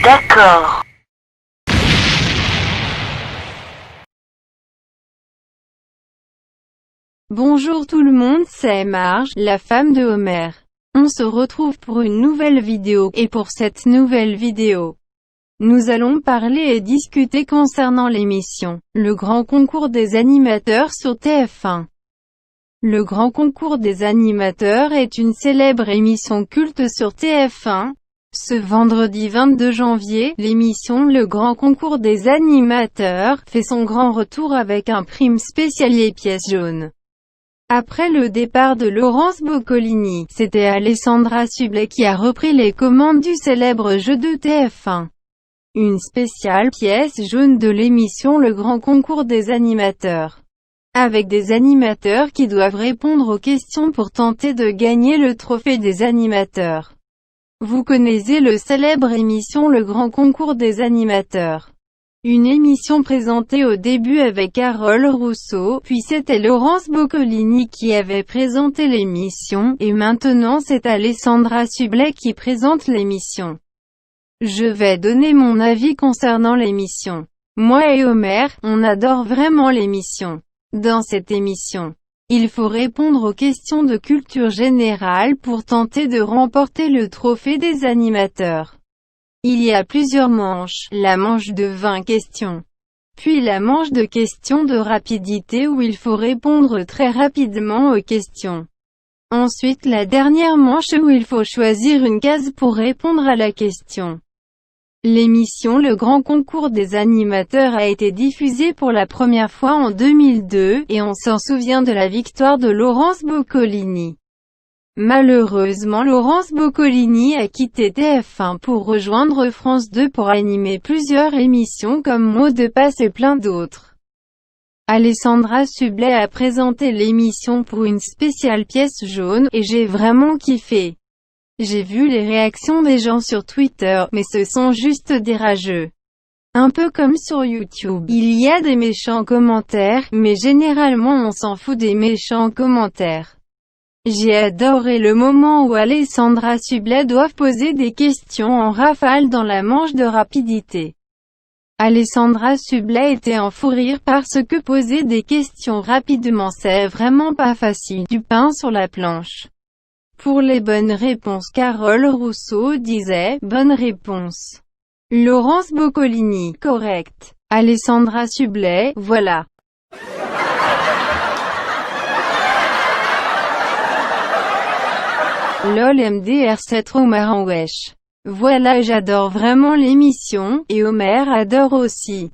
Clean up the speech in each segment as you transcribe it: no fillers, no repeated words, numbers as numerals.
D'accord. Bonjour tout le monde, c'est Marge, la femme de Homer. On se retrouve pour une nouvelle vidéo, et pour cette nouvelle vidéo, nous allons parler et discuter concernant l'émission Le Grand Concours des Animateurs sur TF1. Le Grand Concours des Animateurs est une célèbre émission culte sur TF1. Ce vendredi 22 janvier, l'émission Le Grand Concours des Animateurs fait son grand retour avec un prime spécial et pièce jaune. Après le départ de Laurence Boccolini, c'était Alessandra Sublet qui a repris les commandes du célèbre jeu de TF1. Une spéciale pièce jaune de l'émission Le Grand Concours des Animateurs. Avec des animateurs qui doivent répondre aux questions pour tenter de gagner le trophée des animateurs. Vous connaissez le célèbre émission Le Grand Concours des Animateurs. Une émission présentée au début avec Carole Rousseau, puis c'était Laurence Boccolini qui avait présenté l'émission, et maintenant c'est Alessandra Sublet qui présente l'émission. Je vais donner mon avis concernant l'émission. Moi et Homer, on adore vraiment l'émission. Dans cette émission, il faut répondre aux questions de culture générale pour tenter de remporter le trophée des animateurs. Il y a plusieurs manches, la manche de 20 questions, puis la manche de questions de rapidité où il faut répondre très rapidement aux questions. Ensuite la dernière manche où il faut choisir une case pour répondre à la question. L'émission Le Grand Concours des Animateurs a été diffusée pour la première fois en 2002, et on s'en souvient de la victoire de Laurence Boccolini. Malheureusement Laurence Boccolini a quitté TF1 pour rejoindre France 2 pour animer plusieurs émissions comme Mots de passe et plein d'autres. Alessandra Sublet a présenté l'émission pour une spéciale pièce jaune, et j'ai vraiment kiffé. J'ai vu les réactions des gens sur Twitter, mais ce sont juste des rageux. Un peu comme sur YouTube. Il y a des méchants commentaires, mais généralement on s'en fout des méchants commentaires. J'ai adoré le moment où Alessandra Sublet doit poser des questions en rafale dans la manche de rapidité. Alessandra Sublet était en fou rire parce que poser des questions rapidement c'est vraiment pas facile. Du pain sur la planche. Pour les bonnes réponses, Carole Rousseau disait « Bonne réponse ». Laurence Boccolini « Correct ». Alessandra Sublet « Voilà ». LOL MDR7 Homer en wesh. Voilà, j'adore vraiment l'émission, et Homer adore aussi.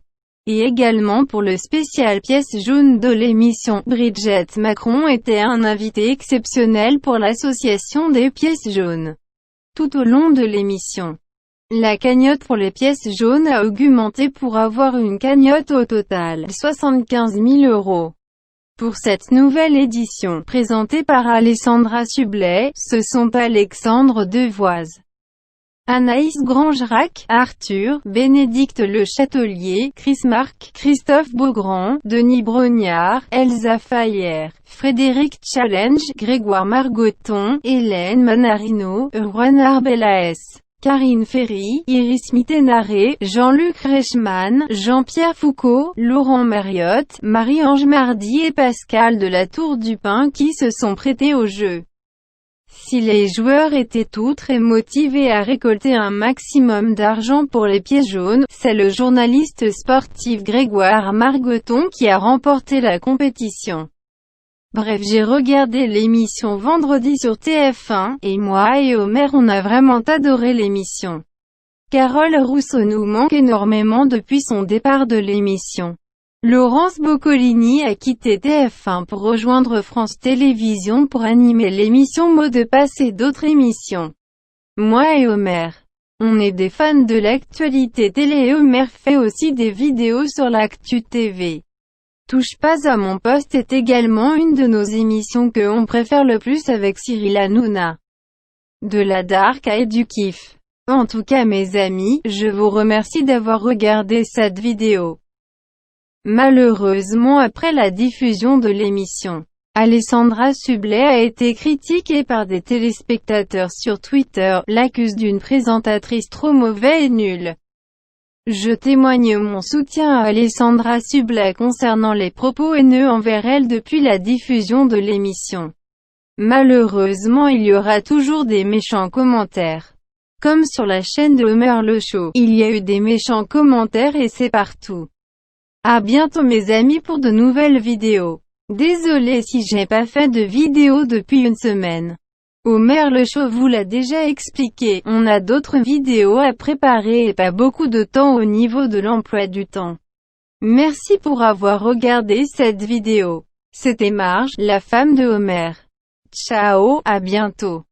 Et également pour le spécial pièce jaune de l'émission, Brigitte Macron était un invité exceptionnel pour l'association des pièces jaunes. Tout au long de l'émission, la cagnotte pour les pièces jaunes a augmenté pour avoir une cagnotte au total 75 000 €. Pour cette nouvelle édition, présentée par Alessandra Sublet, ce sont Alexandre Devoise, Anaïs Grangerac, Arthur, Bénédicte Le Châtelier, Chris Marc, Christophe Beaugrand, Denis Brognard, Elsa Fayer, Frédéric Challenge, Grégoire Margoton, Hélène Manarino, Juan Arbelaez, Karine Ferry, Iris Mittenaré, Jean-Luc Reichmann, Jean-Pierre Foucault, Laurent Mariotte, Marie-Ange Mardy et Pascal de la Tour du Pin qui se sont prêtés au jeu. Si les joueurs étaient tous très motivés à récolter un maximum d'argent pour les pièces jaunes, c'est le journaliste sportif Grégoire Margoton qui a remporté la compétition. Bref, j'ai regardé l'émission vendredi sur TF1, et moi et Homer on a vraiment adoré l'émission. Carole Rousseau nous manque énormément depuis son départ de l'émission. Laurence Boccolini a quitté TF1 pour rejoindre France Télévisions pour animer l'émission Mots de passe et d'autres émissions. Moi et Homer, on est des fans de l'actualité télé et Homer fait aussi des vidéos sur l'actu TV. Touche pas à mon poste est également une de nos émissions que on préfère le plus avec Cyril Hanouna. De la dark à du kiff. En tout cas mes amis, je vous remercie d'avoir regardé cette vidéo. Malheureusement après la diffusion de l'émission, Alessandra Sublet a été critiquée par des téléspectateurs sur Twitter, l'accuse d'une présentatrice trop mauvaise et nulle. Je témoigne mon soutien à Alessandra Sublet concernant les propos haineux envers elle depuis la diffusion de l'émission. Malheureusement il y aura toujours des méchants commentaires. Comme sur la chaîne de Homer le Show, il y a eu des méchants commentaires et c'est partout. À bientôt mes amis pour de nouvelles vidéos. Désolé si j'ai pas fait de vidéo depuis une semaine. Homer le Show vous l'a déjà expliqué, on a d'autres vidéos à préparer et pas beaucoup de temps au niveau de l'emploi du temps. Merci pour avoir regardé cette vidéo. C'était Marge, la femme de Homer. Ciao, à bientôt.